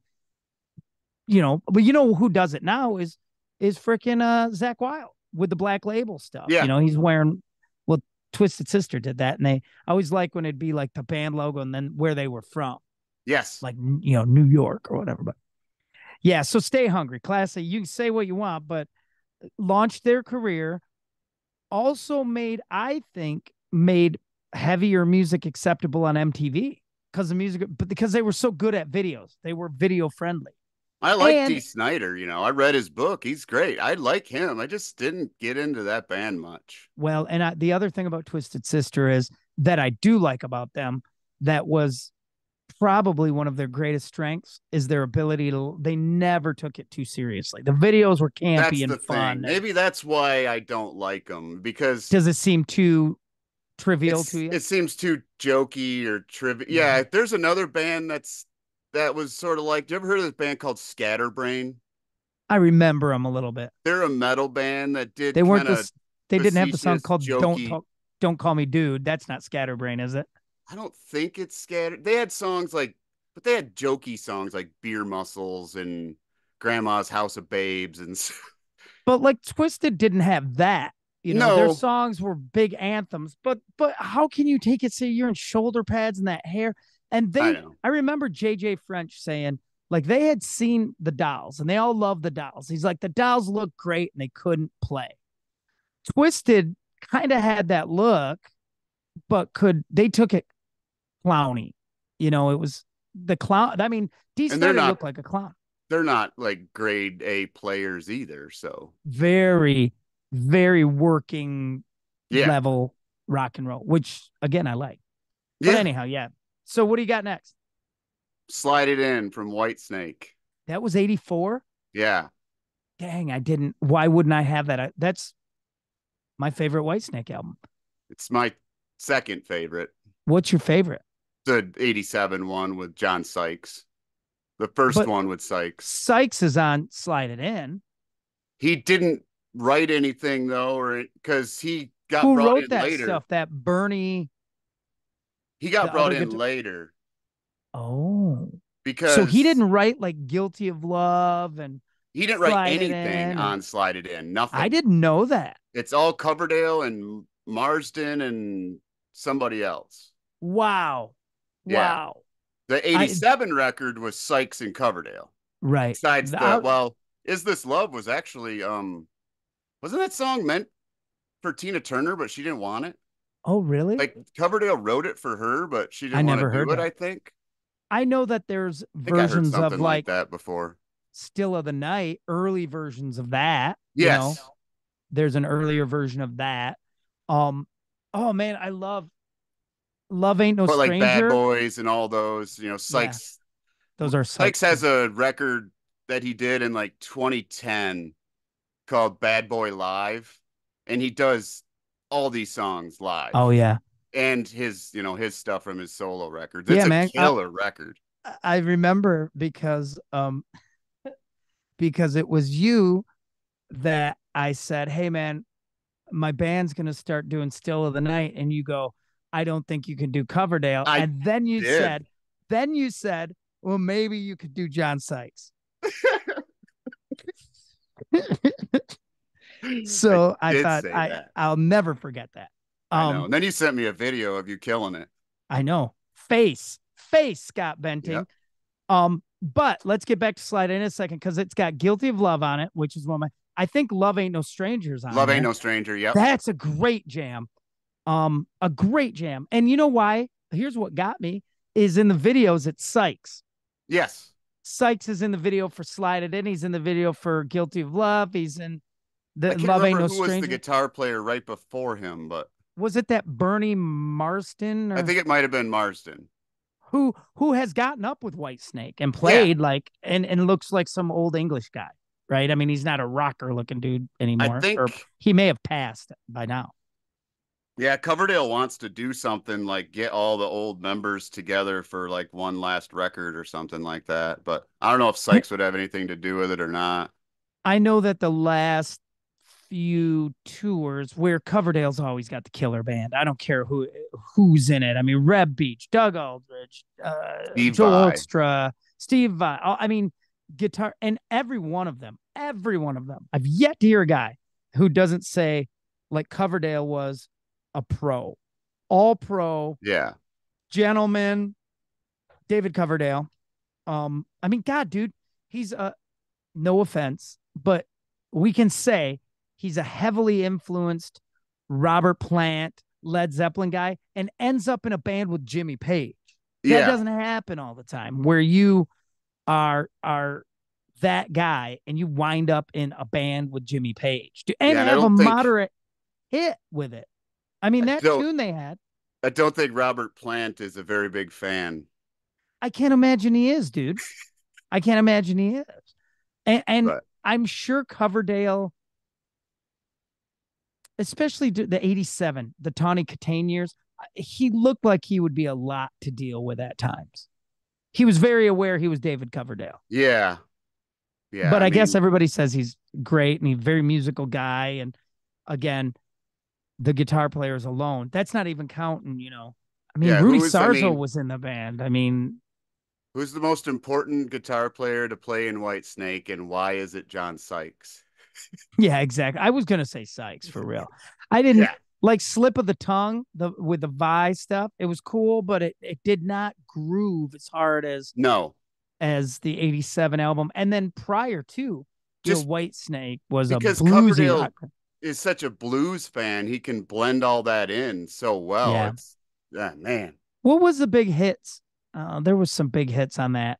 but who does it now is freaking Zach Wild with the Black Label stuff. Yeah. He's wearing, well, Twisted Sister did that, and I always like when it'd be like the band logo and then where they were from, Yes. like New York or whatever. But yeah, so Stay Hungry, Class A. You can say what you want, but launched their career. Also I think, made heavier music acceptable on MTV because the music, but because they were so good at videos, they were video friendly. I like And D. Snyder. I read his book. He's great. I like him. I just didn't get into that band much. well, and the other thing about Twisted Sister is that I do like about them that was probably one of their greatest strengths is their ability they never took it too seriously. The videos were campy That's and the thing. fun. Maybe that's why I don't like them, because Does it seem too trivial to you? it seems too jokey or trivial. Mm-hmm. Yeah, there's another band that was sort of like. Do you ever heard of this band called Scatterbrain? I remember them a little bit. They're a metal band that They did weren't kind of this. They didn't have the song facetious, called jokey. Don't Call Me Dude." That's not Scatterbrain, is it? I don't think it's scattered. They had songs like, but they had jokey songs like Beer Muscles and Grandma's House of Babes and But like Twisted didn't have that. Their no, songs were big anthems. But how can you take it? Say you're in shoulder pads and that hair. And I know. I remember JJ French saying like they had seen the Dolls and they all loved the Dolls. He's like the Dolls look great and they couldn't play. Twisted kind of had that look, but they took it clowny. It was the clown. I mean, D And they're Snyder not looked like a clown. they're not like grade A players either. So Very, very working yeah, level rock and roll, which again I like. But yeah. anyhow, yeah. So what do you got next? Slide It In from Whitesnake. That was 84. Yeah, Dang, I didn't. Why wouldn't I have that? That's my favorite Whitesnake album. it's my second favorite. What's your favorite? The '87 one with John Sykes. The first But one with Sykes. Sykes is on Slide It In. He didn't write anything though, or because he got Who brought wrote in that later. stuff? That Bernie, He got the brought other in guitar. later Oh, so he because didn't write like Guilty of Love and he didn't write Slide It anything In, and on Slide It In. I Nothing. didn't know that. It's all Coverdale and Marsden and somebody else. Wow, Yeah. wow. The I '87 record was Sykes and Coverdale. right. Besides Is This Love was actually wasn't that song meant for Tina Turner, but she didn't want it? Oh, really? Like Coverdale wrote it for her, but she I didn't want never to heard do it, that. I think. I know that there's I think I heard versions of something like like that before. Still of the Night, early versions of that. Yes. There's an earlier version of that. Um, oh man, I love Ain't No But like Bad Stranger. Boys and all those, Yeah, Sykes those are Sykes Sykes has songs. a record that he did in like 2010 called Bad Boy Live, and he does all these songs live Oh yeah, and his stuff from his solo records. It's yeah, a man. killer record. I remember because it was you that I said, "Hey man, my band's gonna start doing Still of the Night," and you go, "I don't think you can do Coverdale," I and then did. you said, "Well, maybe you could do John Sykes." I So I did thought say that. I'll never forget that. I know. Um, And then you sent me a video of you killing it. I know. Face Scott Benting. Yep. But let's get back to Slide in a second because it's got Guilty of Love on it, which is one of my I think Love Ain't No Strangers on Love Ain't there. No Stranger. Yep. That's a great jam. A great jam. And you know why? Here's what got me is in the videos, it's Sykes. Yes. Sykes is in the video for Slide It In. He's in the video for Guilty of Love. He's in I the can't Love Ain't remember No who was the Stranger. guitar player right before him, but Was it that Bernie Marston I or think it might have been Marsden. who has gotten up with Whitesnake and Yeah. played like and looks like some old English guy, right? I mean, he's not a rocker looking dude I anymore, or think, he may have passed by now. yeah, Coverdale wants to do something like get all the old members together for like one last record or something like that. But I don't know if Sykes would have anything to do with it or not. I know that the last few tours where Coverdale's always got the killer band. I don't care who's in it. I mean, Reb Beach, Doug Aldrich, Steve Joe Vai. Hoekstra, Steve Vai. I mean, guitar and every one of them. I've yet to hear a guy who doesn't say like Coverdale was a pro, all pro, Yeah. gentleman, David Coverdale. I mean, God, dude, he's no offense, but we can say he's a heavily influenced Robert Plant, Led Zeppelin guy, and ends up in a band with Jimmy Page. That Yeah. doesn't happen all the time where you are that guy and you wind up in a band with Jimmy Page and Yeah. And have a moderate hit with it. I mean, I that don't, tune they had, I don't think Robert Plant is a very big fan, I can't imagine he is, dude. I can't imagine he is. And but I'm sure Coverdale, especially the 87, the Tawny Katane years, he looked like he would be a lot to deal with at times. He was very aware he was David Coverdale. yeah. Yeah. But I I guess mean, everybody says he's great and he's a very musical guy. And again, the guitar players alone, that's not even counting, I mean, yeah. Rudy Sarzo was in the band. I mean, Who's the most important guitar player to play in Whitesnake, and why is it John Sykes? yeah, exactly. I was gonna say Sykes for real. I didn't Yeah. like Slip of the Tongue, the with the Vi stuff. It was cool, but it did not groove as hard No, as the 87 album. And then prior to, just White Snake was a because bluesy Coverdale rock. is such a blues fan, he can blend all that in so well. Yeah. It's, man. What was the big hits? There was some big hits on that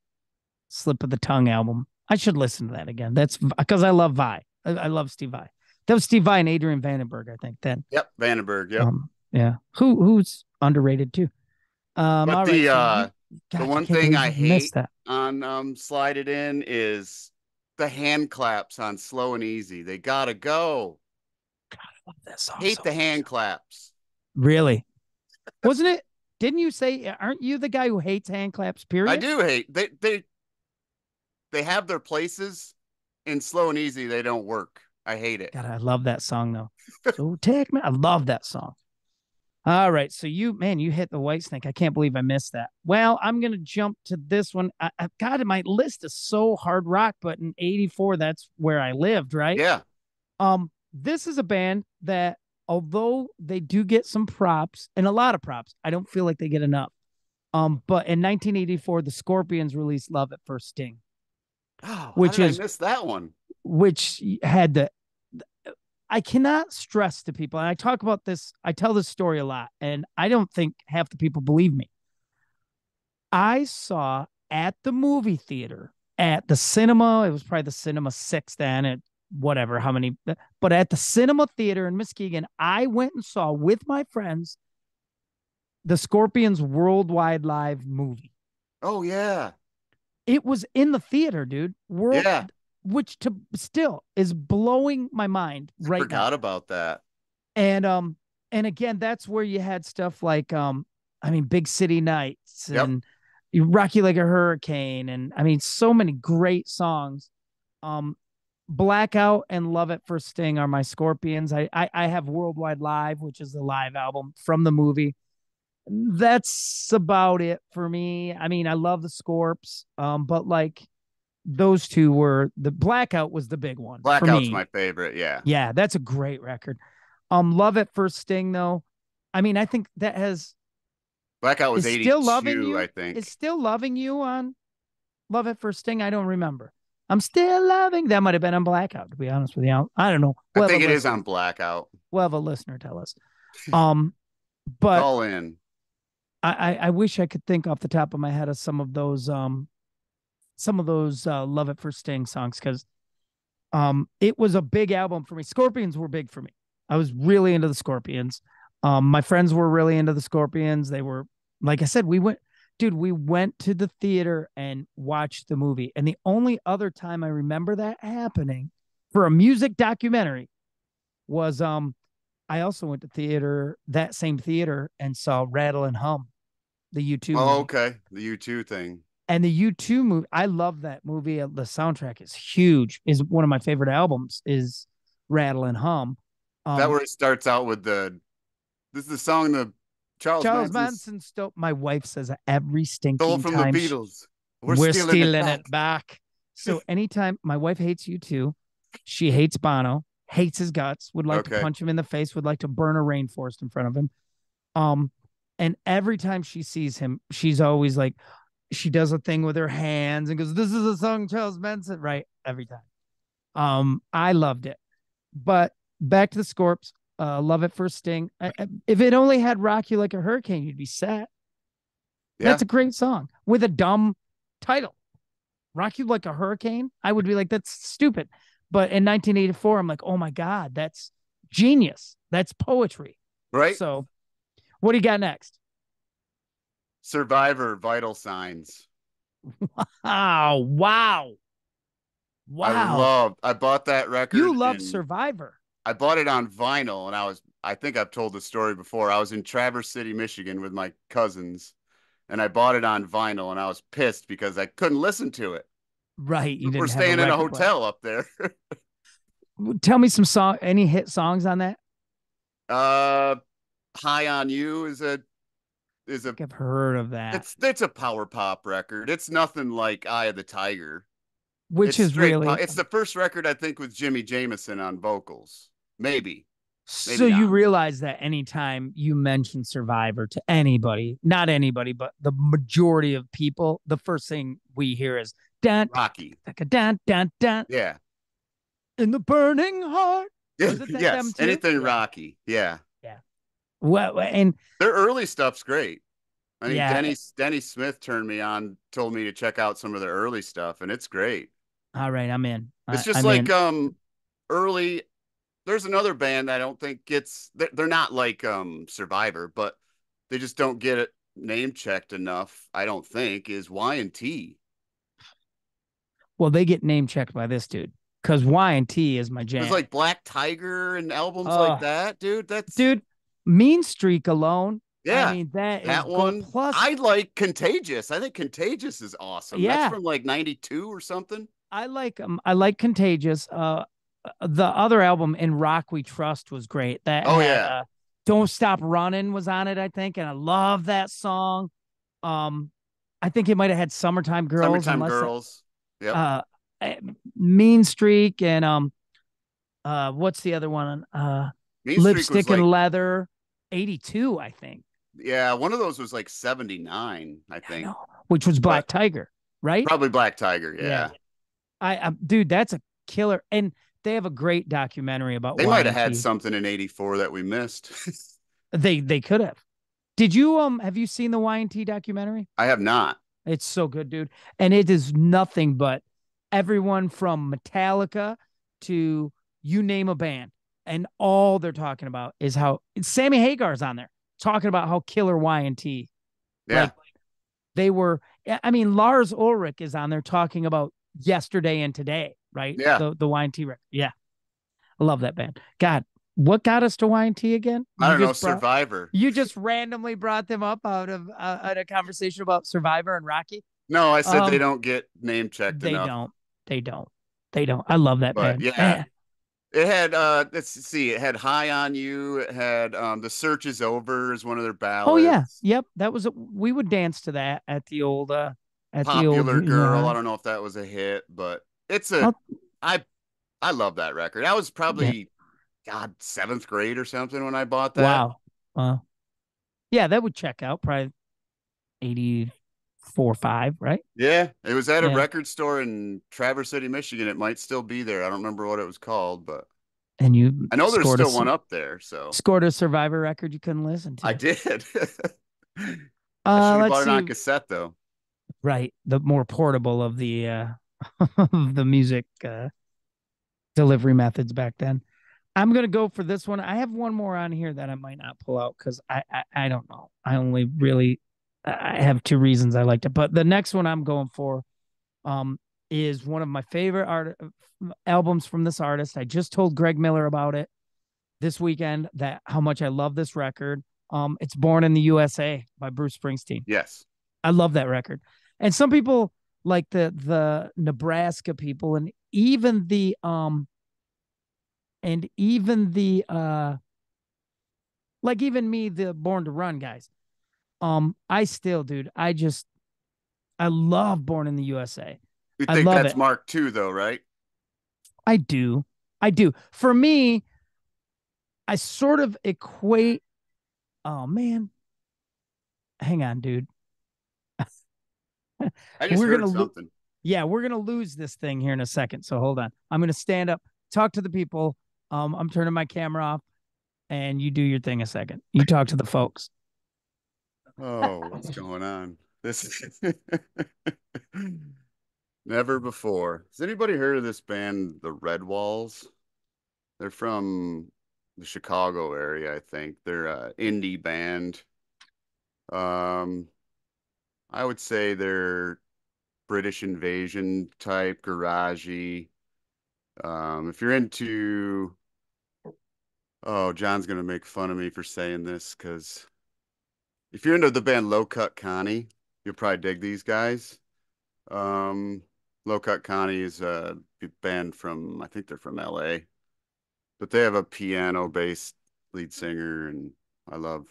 Slip of the Tongue album. I should listen to that again. That's because I love Vi. I love Steve Vai. That was Steve Vai and Adrian Vandenberg, I think. Then, Yep, Vandenberg. Yep. yeah. Who's underrated too? But All right. So you, the God, I one can't thing believe I you missed hate that. on Slide It In is the hand claps on Slow and Easy. They gotta go. God, I love that song Hate so the much. hand claps. Really? Wasn't it? Didn't you say? Aren't you the guy who hates hand claps? I Period. do hate they have their places in Slow and Easy. They don't work. I hate it. God, I love that song though. So take me. I love that song. All right. So you hit the White Snake. I can't believe I missed that. Well, I'm gonna jump to this one. I've got my list is so hard rock, but in '84, that's where I lived, right? Yeah. This is a band that, although they do get some props and a lot of props, I don't feel like they get enough. But in 1984, the Scorpions released "Love at First Sting," Oh, how which did I is miss that one? which had the. I cannot stress to people, and I talk about this. I tell this story a lot, and I don't think half the people believe me. I saw at the movie theater at the cinema. It was probably the Cinema Six then. At whatever how many, but at the cinema theater in Muskegon, I went and saw with my friends the Scorpions Worldwide Live movie. Oh yeah. It was in the theater, dude. Yeah. Which to still is blowing my mind I right now. forgot about that. And and again, that's where you had stuff like I mean, Big City Nights Yep. and Rock You Like a Hurricane, and I mean, so many great songs. Um, Blackout and Love at First Sting are my Scorpions. I have Worldwide Live, which is the live album from the movie. That's about it for me. I mean, I love the Scorps, but like those two were the Blackout was the big one for Blackout's me. my favorite. Yeah. Yeah, that's a great record. Love at First Sting though. I mean, I think that has Blackout was is still loving 82, I you. Is think. still loving you on Love at First Sting. I don't remember. I'm still loving. That might have been on Blackout, to be honest with you. I don't know. I We'll have a think it is listener. on Blackout. We'll have a listener tell us. Um, but Call in. I wish I could think off the top of my head of some of those Love It for Sting songs, because it was a big album for me. Scorpions were big for me. I was really into the Scorpions. My friends were really into the Scorpions. They were, like I said, we went to the theater and watched the movie. And the only other time I remember that happening for a music documentary was I also went to that same theater, and saw Rattle and Hum, the U2 Oh, movie. okay. The U2 thing. And the U2 movie, I love that movie. The soundtrack is huge. Is one of my favorite albums is Rattle and Hum. That Um, where it starts out with this is the song the Charles Charles Manson's Manson stole. My wife says every stole stinking from the time Beatles. We're we're stealing it stealing back. it back. So anytime my wife hates U2, she hates Bono, hates his guts, would like to Okay. punch him in the face, would like to burn a rainforest in front of him. Um, and every time she sees him, she's always like, she does a thing with her hands and goes, "This is a song Charles Manson," right? Every time. I loved it. But back to the Scorps. Love It for Sting. If it only had "Rock You Like a Hurricane," you'd be set. Yeah. That's a great song with a dumb title. "Rock You Like a Hurricane." I would be like, that's stupid. But in 1984, I'm like, oh my God, that's genius. That's poetry. Right? So what do you got next? Survivor, Vital Signs. Oh, wow. Wow. I bought that You record love and Survivor. I bought it on vinyl and I think I've told the story before. I was in Traverse City, Michigan with my cousins and I bought it on vinyl and I was pissed because I couldn't listen to it. Right. You We're didn't have a staying in a record player. hotel up there. Tell me any hit songs on that? uh High on You I is a think I've heard of that, it's a power pop record. It's nothing like Eye of the Tiger. which It's is straight pop. really, It's the first record I think with Jimmy Jameson on vocals. Maybe. so Maybe you not. realize that anytime you mention Survivor to anybody, not anybody, but the majority of people, the first thing we hear is dun, Rocky. dun, dun, dun, Yeah. in the burning heart. Was it that them Yes. too? Anything Yeah. Rocky. Yeah. Yeah. Well, and Their early stuff's great. I mean, yeah. Denny Smith turned me on, told me to check out some of their early stuff, and it's great. All right. I'm in. It's just I'm like in. early. There's another band I don't think gets. They're not like Survivor, but they just don't get it name checked enough. I don't think is Y and T. Well, they get name checked by this dude because Y and T is my There's jam. like Black Tiger and albums like Oh, that, dude. That's dude, Mean Streak alone. I yeah, mean, that is that gold. one. Plus, I like Contagious. I think Contagious is awesome. That's yeah, from like '92 or something. I like Contagious. The other album, In Rock We Trust, was great. That Oh had yeah, Don't Stop Running was on it, I think, and I love that song. Um, I think it might have had Summertime Girls, Summertime unless Girls. Yep. uh, eh, Mean Streak and what's the other one? Mean Streak was Lipstick and like, Leather, 82, I think. yeah, one of those was like '79, I I think, know, which was but Black Tiger, right? probably Black Tiger. Yeah. Yeah, Dude, that's a killer. And they have a great documentary about they might have had Y&T. something in '84 that we missed. They could have. Did you have you seen the Y&T documentary? I have not. It's so good, dude. And it is nothing but everyone from Metallica to you name a band. And all they're talking about is how Sammy Hagar's on there talking about how killer Y&T. Yeah, Like they were, I mean, Lars Ulrich is on there talking about yesterday and today, right? yeah. The Y&T record. Yeah. I love that band. God, what got us to Y&T again? I don't know. Survivor. You just randomly brought them up out of a conversation about Survivor and Rocky. No, I said they Um, don't get name checked they enough. don't. They don't. They don't. I love that But band. yeah, it had let's see, it had High on You, it had The Search is Over is one of their Oh yeah. ballads. Yep. We would dance to that at the old Popular junior Girl, I high. don't know if that was a hit, but Oh I I love that record. I was yeah. probably God, seventh grade or something when I bought that. Wow. Yeah, that would check out probably 84 4 or 5, right? Yeah, it was at a Yeah. record store in Traverse City, Michigan. It might still be there. I don't remember what it was called, but And you I know there's still one up there. So scored a Survivor record you couldn't listen I to. did. I should have Let's bought it see. on cassette though. Right, the more portable of the of the music delivery methods back then. I'm gonna go for this one. I have one more on here that I might not pull out because I don't know. I only really I have two reasons I liked it, but the next one I'm going for um is one of my favorite albums from this artist. I just told Greg Miller about it this weekend that how much I love this record. It's Born in the USA by Bruce Springsteen. Yes. I love that record. And some people like the Nebraska people and even the like even me, the Born to Run guys. I still, dude, I love Born in the USA. You I think love that's it. Mark II though, right? I do. I do. For me, I sort of equate, oh man, hang on, dude. I just We're heard gonna lo- something. yeah, we're gonna lose this thing here in a second. So hold on. I'm gonna stand up, talk to the people. I'm turning my camera off, and you do your thing a second. You talk to the folks. Oh, what's going on? This never before. Has anybody heard of this band, the Red Walls? They're from the Chicago area, I think. They're a indie band. Um, I would say they're British invasion type, garagey. If you're into, oh, John's gonna make fun of me for saying this because if you're into the band Low Cut Connie, you'll probably dig these guys. Um, Low Cut Connie is a band from, I think they're from LA, but they have a piano based lead singer, and I love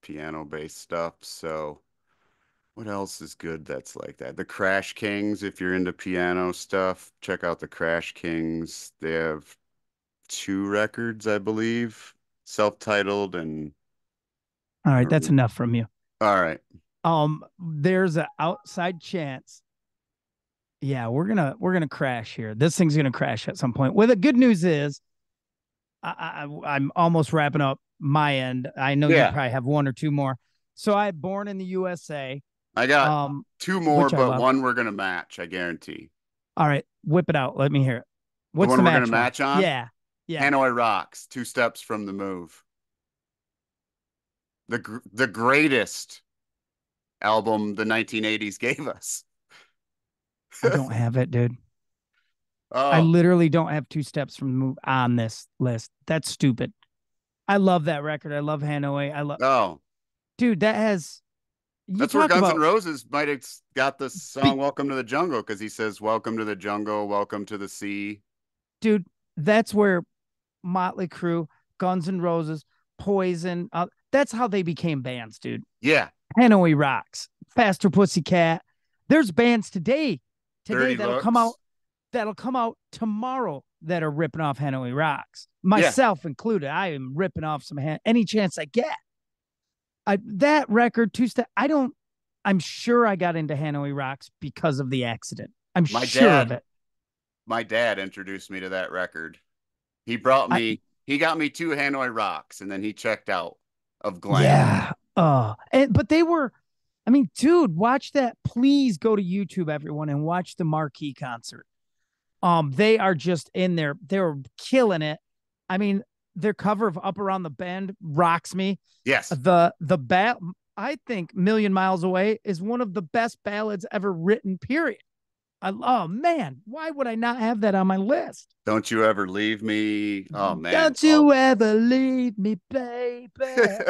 piano based stuff. So, what else is good that's like that? The Crash Kings, if you're into piano stuff, check out the Crash Kings. They have two records, I believe, self-titled and All right, that's all enough from you. right. There's an outside chance. Yeah, we're gonna crash here. This thing's gonna crash at some point. Well, the good news is I'm almost wrapping up my end. I know you Yeah, probably have one or two more. So I had Born in the USA, I got um, two more, which I but love. one we're gonna match, I guarantee. All right, whip it out. Let me hear it. The What's the one we're gonna match one? match on, Yeah, yeah. Hanoi Rocks, Two Steps from the Move. The greatest album the 1980s gave us. I don't have it, dude. I Oh, literally don't have two steps from the move on this list. That's stupid. I love that record. I love Hanoi. I love, oh. dude. That has you That's where talk Guns N' about, Roses might have got the be, song "Welcome to the Jungle" because he says "Welcome to the jungle, welcome to the sea." dude. That's where Motley Crue, Guns N' Roses, Poison. That's how they became bands, dude. Yeah, Hanoi Rocks, Faster Pussycat. There's bands today Dirty Looks. that'll come out tomorrow that are ripping off Hanoi Rocks, Yeah, myself included. I am ripping off any chance I get. That record two step. I don't. I'm sure I got into Hanoi Rocks because of the accident. I'm my sure of dad, it. my dad introduced me to that record. He brought I me, he got me two Hanoi Rocks, and then he checked out of glam. Yeah. But they were. I mean, dude, watch that. Please go to YouTube, everyone, and watch the Marquee concert. They are just in there. They're killing it. I mean, their cover of Up Around the Bend rocks me. Yes, The bat I think Million Miles Away is one of the best ballads ever written, period. Oh man, why would I not have that on my list? don't you ever leave me. Oh man, Don't oh you ever leave me, baby.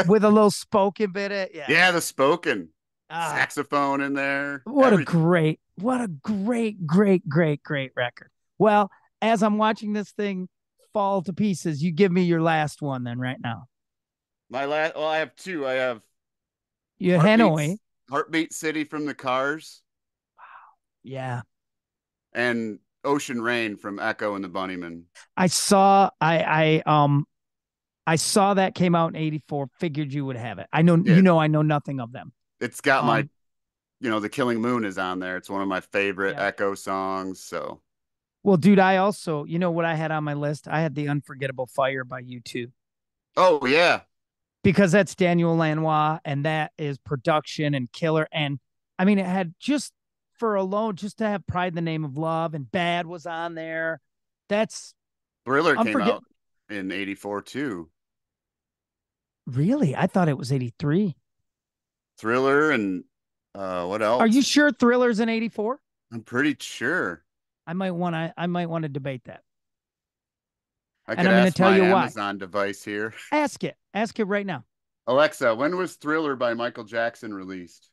With a little spoken bit it. Yeah. yeah, the spoken Ah, saxophone in there, what a everything. great, what a great record. Well, as I'm watching this thing fall to pieces, you give me your last one then right now. My last, well, I have two. I have You Hanoi. Heartbeats, Heartbeat City from the Cars, Yeah. and Ocean Rain from Echo and the Bunnymen. I saw I saw that came out in 84, figured you would have it. I Yeah, know nothing of them. it's got my Um The Killing Moon is on there. It's one of my favorite Yeah. Echo songs. So, Well, dude, I also, you know what I had on my list? I had the Unforgettable Fire by U2 oh yeah, because that's Daniel Lanois and that is production and killer. And I mean, it had just for alone, just to have Pride in the Name of Love and Bad was on there. That's Thriller came unforget. out in '84 too. Really? I thought it was 83. Thriller and what Are you else? sure Thriller's in 84? I'm pretty sure. I might want to debate that. I And could I'm going to ask tell my you why. Amazon device here. Ask it. Ask it right now. Alexa, when was Thriller by Michael Jackson released?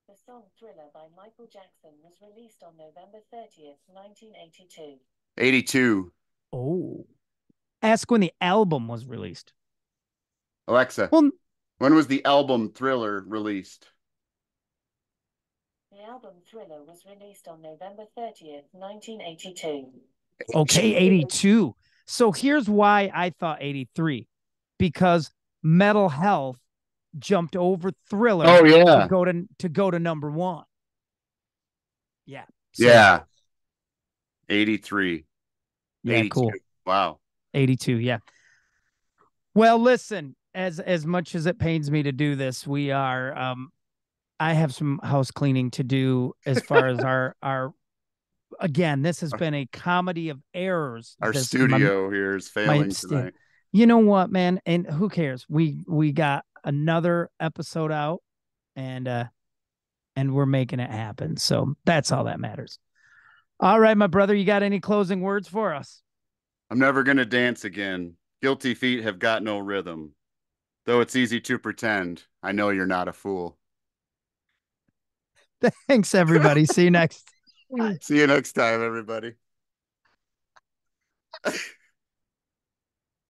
The song Thriller by Michael Jackson was released on November 30th, 1982. 82. Oh. Ask when the album was released. Alexa, Well, when was the album Thriller released? The album Thriller was released on November 30th, 1982. okay, 82. So here's why I thought 83 because Metal Health jumped over Oh Thriller to yeah. go to number 1. Yeah. So, Yeah. 83. yeah, 82. cool. Wow. 82, yeah. Well, listen, as much as it pains me to do this, we are I have some house cleaning to do as far as our again, this has Our, been a comedy of errors. our This my studio here is my failing tonight. you know what, man? And who cares? We got another episode out and we're making it happen. So that's all that matters. All right, my brother, you got any closing words for us? I'm never going to dance again. Guilty feet have got no rhythm. Though it's easy to pretend, I know you're not a fool. Thanks, everybody. See you next. See you next time, everybody.